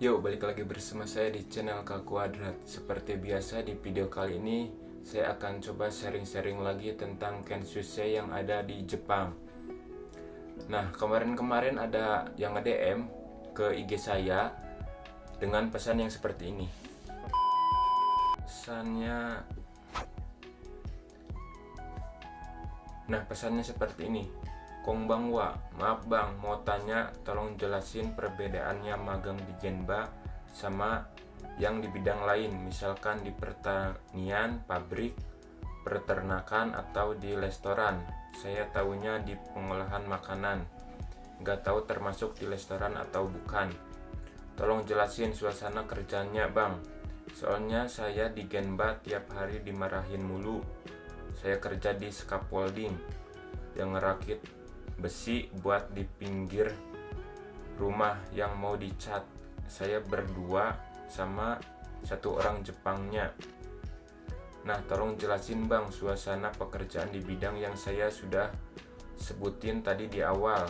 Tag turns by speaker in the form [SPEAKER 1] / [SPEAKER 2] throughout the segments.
[SPEAKER 1] Yo, balik lagi bersama saya di channel K Kuadrat. Seperti biasa di video kali ini saya akan coba sharing-sharing lagi tentang Kenshusei yang ada di Jepang. Nah, kemarin-kemarin ada yang nge-DM ke IG saya dengan pesan yang seperti ini. Pesannya seperti ini. Konbanwa, maaf bang, mau tanya, tolong jelasin perbedaannya magang di Genba sama yang di bidang lain, misalkan di pertanian, pabrik, peternakan, atau di restoran. Saya tahunya di pengolahan makanan, nggak tahu termasuk di restoran atau bukan. Tolong jelasin suasana kerjanya bang, soalnya saya di Genba tiap hari dimarahin mulu. Saya kerja di scaffolding yang ngerakit besi buat di pinggir rumah yang mau dicat. Saya berdua sama satu orang Jepangnya. Nah, tolong jelasin bang suasana pekerjaan di bidang yang saya sudah sebutin tadi di awal.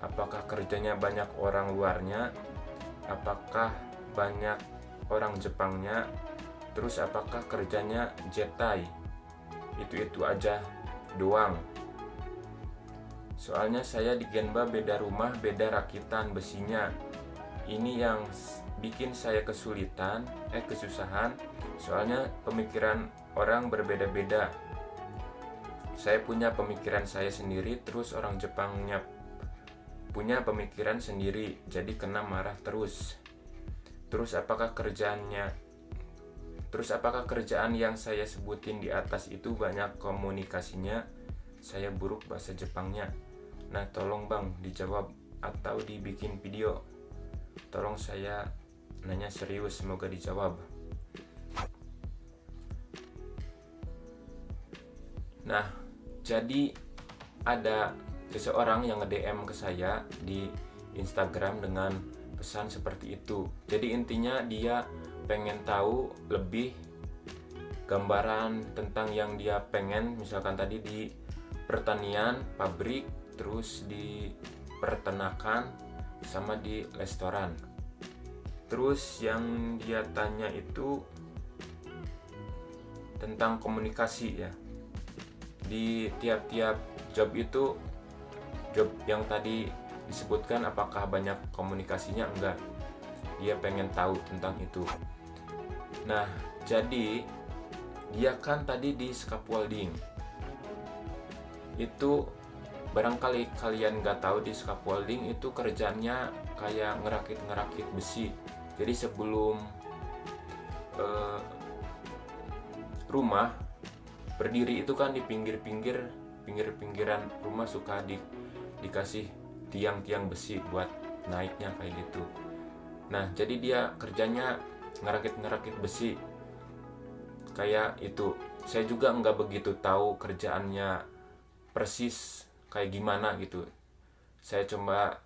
[SPEAKER 1] Apakah kerjanya banyak orang luarnya? Apakah banyak orang Jepangnya? Terus apakah kerjanya jetai? Itu aja doang. Soalnya saya di Genba beda rumah, beda rakitan besinya. Ini yang bikin saya kesusahan. Soalnya pemikiran orang berbeda-beda. Saya punya pemikiran saya sendiri, terus orang Jepangnya punya pemikiran sendiri, jadi kena marah terus. Terus apakah kerjaan yang saya sebutin di atas itu banyak komunikasinya? Saya buruk bahasa Jepangnya. Nah, tolong bang dijawab atau dibikin video. Tolong, saya nanya serius, semoga dijawab. Nah, jadi ada seseorang yang nge-DM ke saya di Instagram dengan pesan seperti itu. Jadi intinya dia pengen tahu lebih gambaran tentang yang dia pengen, misalkan tadi di pertanian, pabrik, terus di peternakan, sama di restoran. Terus yang dia tanya itu tentang komunikasi ya. Di tiap-tiap job itu, job yang tadi disebutkan apakah banyak komunikasinya? Enggak. Dia pengen tahu tentang itu. Nah, jadi dia kan tadi di scaffolding. Itu barangkali kalian nggak tahu, di scaffolding itu kerjanya kayak ngerakit besi. Jadi sebelum rumah berdiri itu kan di pinggiran rumah suka dikasih tiang-tiang besi buat naiknya kayak gitu. Nah, jadi dia kerjanya ngerakit besi kayak itu. Saya juga nggak begitu tahu kerjaannya persis kayak gimana gitu. Saya coba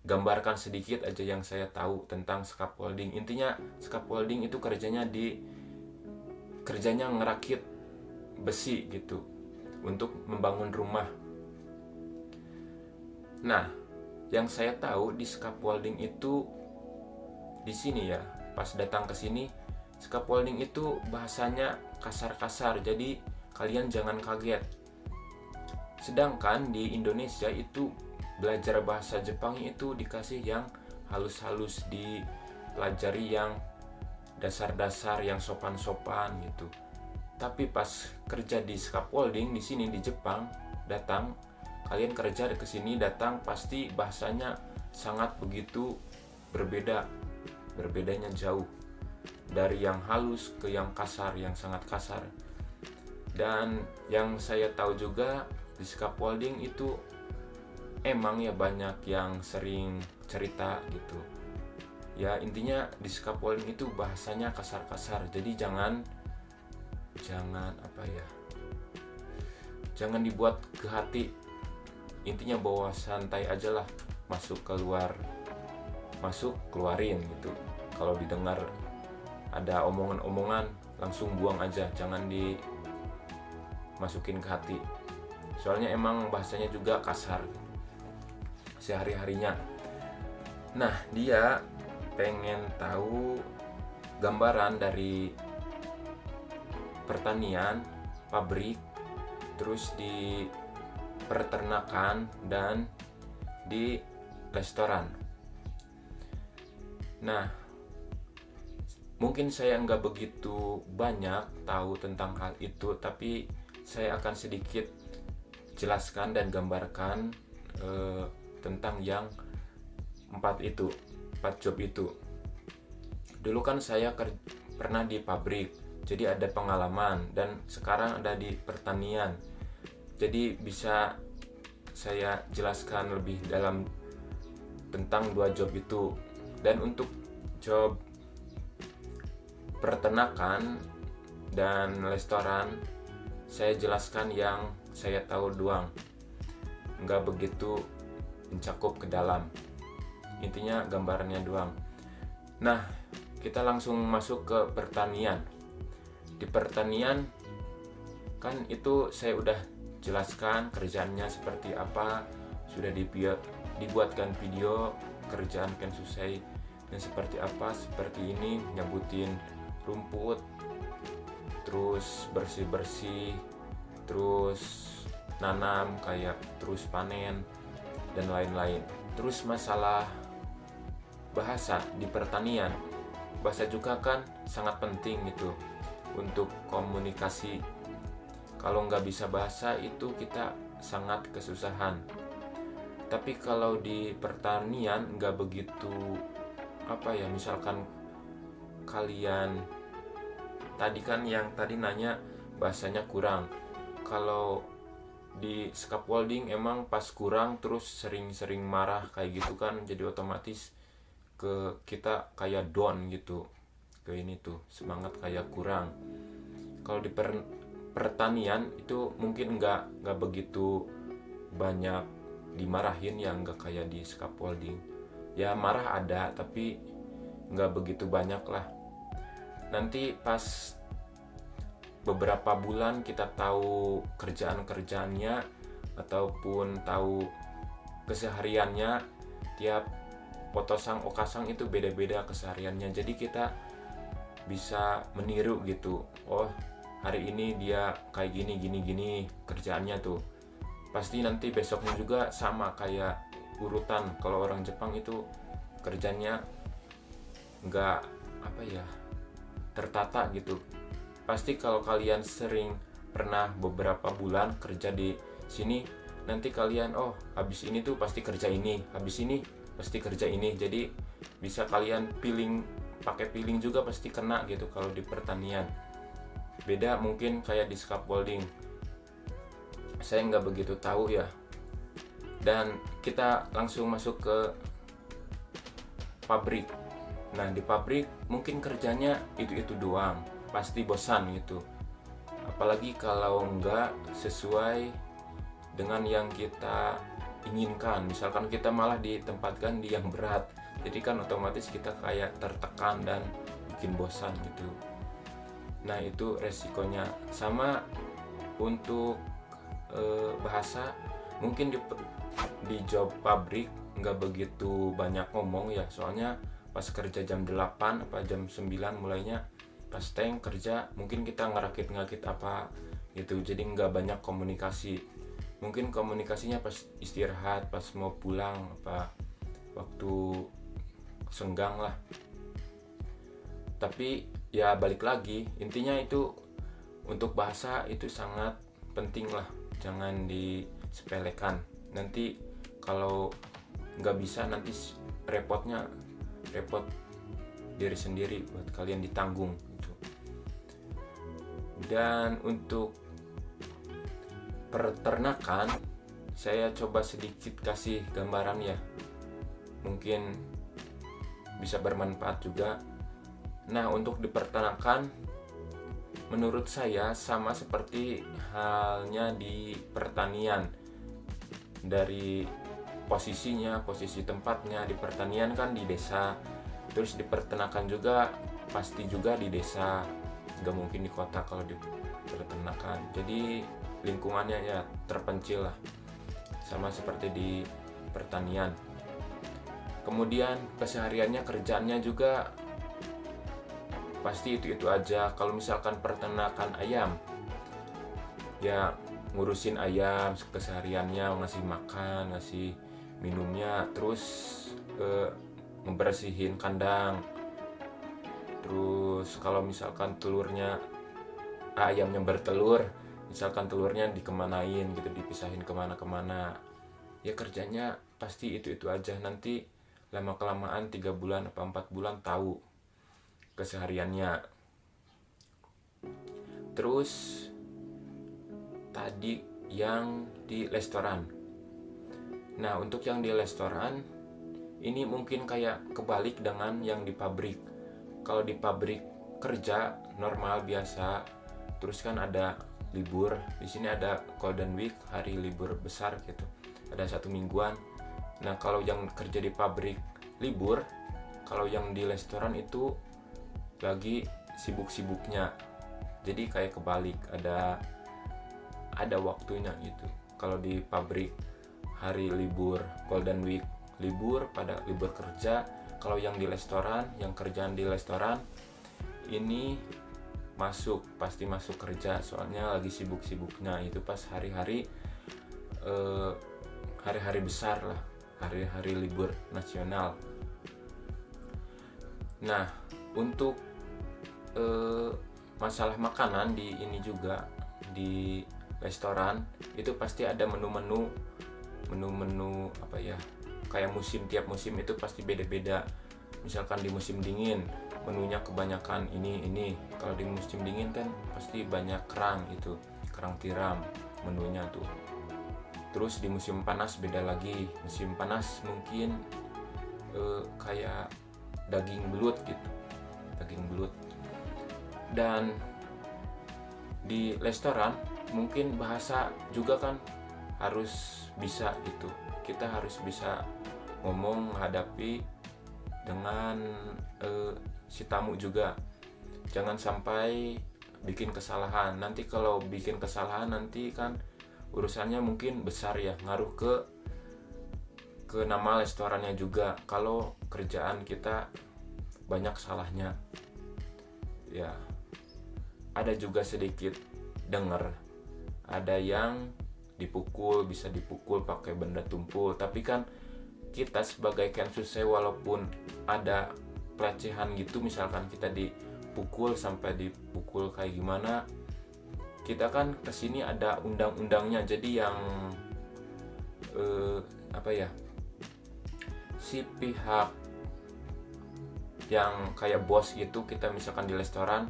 [SPEAKER 1] gambarkan sedikit aja yang saya tahu tentang scaffolding. Intinya scaffolding itu kerjanya ngerakit besi gitu untuk membangun rumah. Nah, yang saya tahu di scaffolding itu di sini ya, pas datang ke sini, scaffolding itu bahasanya kasar-kasar, jadi kalian jangan kaget. Sedangkan di Indonesia itu belajar bahasa Jepang itu dikasih yang halus-halus, dipelajari yang dasar-dasar, yang sopan-sopan gitu. Tapi pas kerja di scaffolding di sini di Jepang, kalian kerja ke sini datang, pasti bahasanya sangat begitu berbedanya jauh, dari yang halus ke yang kasar, yang sangat kasar. Dan yang saya tahu juga di scaffolding itu emang ya banyak yang sering cerita gitu ya. Intinya di scaffolding itu bahasanya kasar-kasar, jadi jangan dibuat ke hati. Intinya bawa santai aja lah, keluarin gitu. Kalau didengar ada omongan-omongan, langsung buang aja, jangan dimasukin ke hati. Soalnya emang bahasanya juga kasar sehari-harinya. Nah, dia pengen tahu gambaran dari pertanian, pabrik, terus di peternakan, dan di restoran. Nah, mungkin saya nggak begitu banyak tahu tentang hal itu, tapi saya akan sedikit jelaskan dan gambarkan tentang yang empat job itu. Dulu kan saya pernah di pabrik, jadi ada pengalaman, dan sekarang ada di pertanian. Jadi bisa saya jelaskan lebih dalam tentang dua job itu. Dan untuk job peternakan dan restoran, saya jelaskan yang saya tahu doang, nggak begitu mencakup ke dalam. Intinya gambarannya doang. Nah, kita langsung masuk ke pertanian. Di pertanian kan itu saya udah jelaskan kerjaannya seperti apa, sudah dibuatkan video kerjaan kan selesai dan seperti apa, seperti ini, nyabutin rumput, terus bersih-bersih, terus nanam, kayak terus panen dan lain-lain. Terus masalah bahasa di pertanian, bahasa juga kan sangat penting gitu untuk komunikasi. Kalau nggak bisa bahasa itu kita sangat kesusahan. Tapi kalau di pertanian nggak begitu misalkan kalian tadi kan yang tadi nanya bahasanya kurang. Kalau di scaffolding emang pas kurang terus sering-sering marah kayak gitu kan, jadi otomatis ke kita kayak down gitu, ke ini tuh semangat kayak kurang. Kalau di pertanian itu mungkin nggak begitu banyak dimarahin, yang nggak kayak di scaffolding. Ya marah ada tapi nggak begitu banyak lah. Nanti pas beberapa bulan kita tahu kerjaan-kerjaannya ataupun tahu kesehariannya, tiap potosang okasang itu beda-beda kesehariannya, jadi kita bisa meniru gitu. Oh, hari ini dia kayak gini kerjaannya tuh, pasti nanti besoknya juga sama kayak urutan. Kalau orang Jepang itu kerjanya nggak tertata gitu. Pasti kalau kalian sering pernah beberapa bulan kerja di sini, nanti kalian habis ini tuh pasti kerja ini, habis ini pasti kerja ini. Jadi bisa kalian pakai feeling juga pasti kena gitu kalau di pertanian. Beda mungkin kayak di scaffolding, saya nggak begitu tahu ya. Dan kita langsung masuk ke pabrik. Nah, di pabrik mungkin kerjanya itu doang, pasti bosan gitu. Apalagi kalau nggak sesuai dengan yang kita inginkan. Misalkan kita malah ditempatkan di yang berat, jadi kan otomatis kita kayak tertekan dan bikin bosan gitu. Nah, itu resikonya. Sama untuk bahasa, mungkin di job pabrik nggak begitu banyak ngomong ya, soalnya pas kerja jam 8 apa jam 9 mulainya, pas tank kerja mungkin kita ngerakit apa gitu, jadi nggak banyak komunikasi. Mungkin komunikasinya pas istirahat, pas mau pulang, apa waktu senggang lah. Tapi ya balik lagi, intinya itu untuk bahasa itu sangat penting lah, jangan disepelekan. Nanti kalau nggak bisa, nanti repot diri sendiri, buat kalian ditanggung gitu. Dan untuk peternakan, saya coba sedikit kasih gambaran ya, mungkin bisa bermanfaat juga. Nah, untuk di peternakan menurut saya sama seperti halnya di pertanian. Dari posisi tempatnya, di pertanian kan di desa, terus di peternakan juga pasti juga di desa, nggak mungkin di kota kalau di peternakan. Jadi lingkungannya ya terpencil lah, sama seperti di pertanian. Kemudian kesehariannya, kerjaannya juga pasti itu-itu aja. Kalau misalkan peternakan ayam, ya ngurusin ayam kesehariannya, ngasih makan, ngasih minumnya, terus ngebersihin kandang. Terus kalau misalkan ayamnya bertelur, misalkan telurnya dikemanain gitu, dipisahin kemana-kemana. Ya kerjanya pasti itu-itu aja. Nanti lama-kelamaan 3 bulan atau 4 bulan tahu kesehariannya. Terus tadi yang di restoran. Nah, untuk yang di restoran ini mungkin kayak kebalik dengan yang di pabrik. Kalau di pabrik kerja normal biasa, terus kan ada libur. Di sini ada Golden Week, hari libur besar gitu. Ada 1 mingguan. Nah, kalau yang kerja di pabrik libur, kalau yang di restoran itu lagi sibuk-sibuknya. Jadi kayak kebalik, ada waktunya gitu. Kalau di pabrik hari libur Golden Week, libur pada libur kerja. Kalau yang di restoran, yang kerjaan di restoran ini pasti masuk kerja, soalnya lagi sibuk-sibuknya. Itu pas hari-hari besar lah, hari-hari libur nasional. Nah, untuk masalah makanan di ini juga di restoran itu pasti ada menu-menu apa ya, kayak tiap musim itu pasti beda-beda. Misalkan di musim dingin menunya kebanyakan ini. Kalau di musim dingin kan pasti banyak kerang tiram menunya tuh. Terus di musim panas beda lagi. Musim panas mungkin kayak daging belut. Dan di restoran mungkin bahasa juga kan harus bisa gitu. Kita harus bisa ngomong, menghadapi dengan si tamu juga. Jangan sampai bikin kesalahan. Nanti kalau bikin kesalahan nanti kan urusannya mungkin besar ya, ngaruh ke nama restorannya juga. Kalau kerjaan kita banyak salahnya, ya ada juga sedikit dengar ada yang bisa dipukul pakai benda tumpul. Tapi kan kita sebagai kensusei, walaupun ada pelecehan gitu, misalkan kita dipukul sampai dipukul kayak gimana, kita kan kesini ada undang-undangnya. Jadi yang si pihak yang kayak bos gitu, kita misalkan di restoran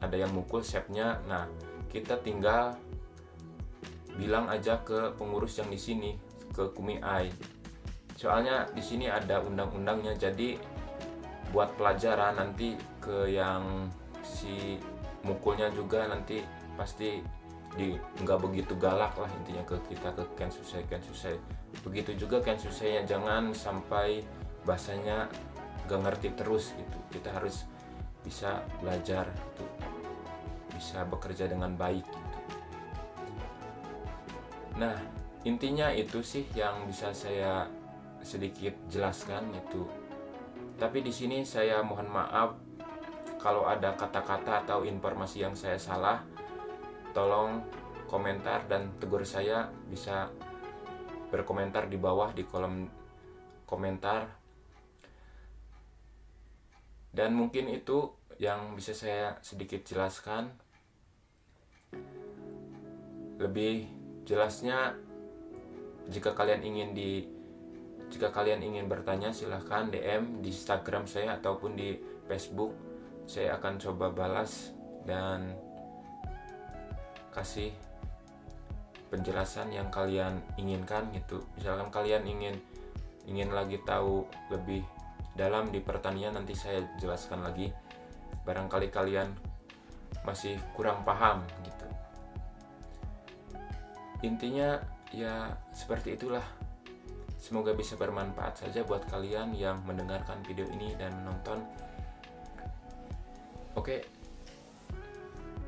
[SPEAKER 1] ada yang mukul chefnya, nah kita tinggal bilang aja ke pengurus yang di sini, ke kumiai. Soalnya di sini ada undang-undangnya, jadi buat pelajaran nanti ke yang si mukulnya juga, nanti pasti nggak begitu galak lah intinya ke kita, ke kensusei. Begitu juga kensuseinya, jangan sampai bahasanya gak ngerti terus gitu. Kita harus bisa belajar tuh, bisa bekerja dengan baik gitu. Nah, intinya itu sih yang bisa saya sedikit jelaskan itu. Tapi di sini saya mohon maaf kalau ada kata-kata atau informasi yang saya salah. Tolong komentar dan tegur saya, bisa berkomentar di bawah di kolom komentar. Dan mungkin itu yang bisa saya sedikit jelaskan. Lebih jelasnya jika kalian ingin bertanya, silahkan DM di Instagram saya ataupun di Facebook. Saya akan coba balas dan kasih penjelasan yang kalian inginkan gitu. Misalkan kalian ingin lagi tahu lebih dalam di pertanian, nanti saya jelaskan lagi. Barangkali kalian masih kurang paham gitu. Intinya ya seperti itulah. Semoga bisa bermanfaat saja buat kalian yang mendengarkan video ini dan menonton. Oke,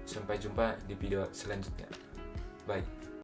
[SPEAKER 1] sampai jumpa di video selanjutnya. Bye.